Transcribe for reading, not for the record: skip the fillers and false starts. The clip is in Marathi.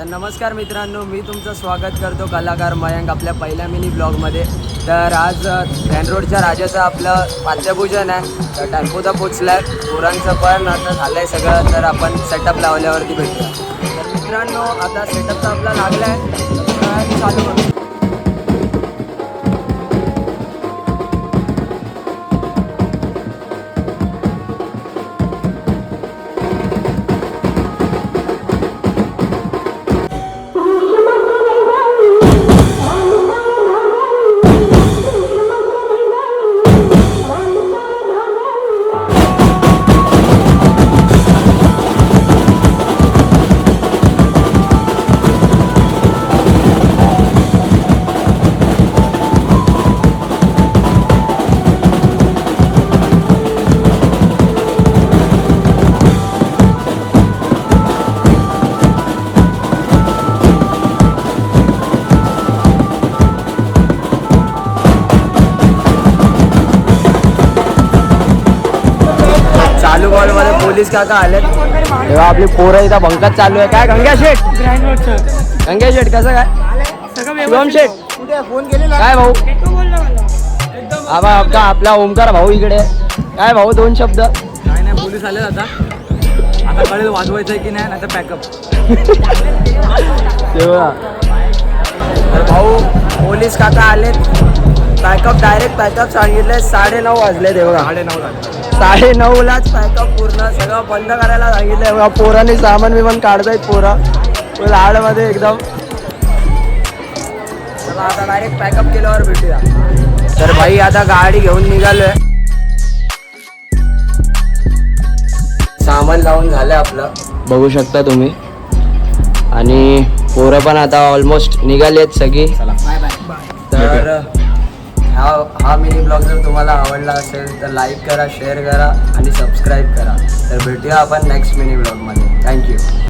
तर नमस्कार मित्रांनो, मी तुमचं स्वागत करतो कलाकार मयंक आपल्या पहिल्या मिनी ब्लॉगमध्ये. तर आज रॅन रोडच्या राजाचं आपलं पाद्यपूजन आहे. तर टेम्पोचा पोचला आहे, पोरांचं पण आता झालं आहे सगळं. तर आपण सेटअप लावल्यावरती भेटूया. तर मित्रांनो, आता सेटअपचा आपला लागला आहे, चालू करू. चालू बॉलमध्ये पोलीस काका आलेत. तेव्हा आपली पोरं इथं बंकत चालू आहे. काय गंग्या शेठ, गंग्या शेठ कसं काय? शिवम शेठ फोन केलेला काय भाऊ? आबा आपला ओमकार भाऊ इकडे. काय भाऊ, दोन शब्द? काय नाही, पोलीस आले आता कळेल वाजवायचं आहे की नाही तर पॅकअप. तेव्हा तर भाऊ पोलीस काका आलेत. पॅकअप डायरेक्ट पॅकअप सांगितले. 9:30 वाजले. तेव्हा 9:30 झाले. 9:30लाच पॅकअप पूर्ण सगळं बंद करायला सांगितलंय. बघा पोरांनी सामान बिमान काढतायत. पोरं लाडमध्ये एकदम. चला आता डायरेक्ट पॅकअप केल्यावर भेटूया. तर भाई आता गाडी घेऊन निघालोय. सामान लावून झालंय आपलं, बघू शकता तुम्ही. आणि पोरं पण आता ऑलमोस्ट निघालेत सगळी. तर हा मिनी ब्लॉग जर तुम्हाला आवडला असेल तर लाईक करा, शेअर करा आणि सबस्क्राईब करा. तर भेटूया आपण नेक्स्ट मिनी ब्लॉगमध्ये. थँक्यू.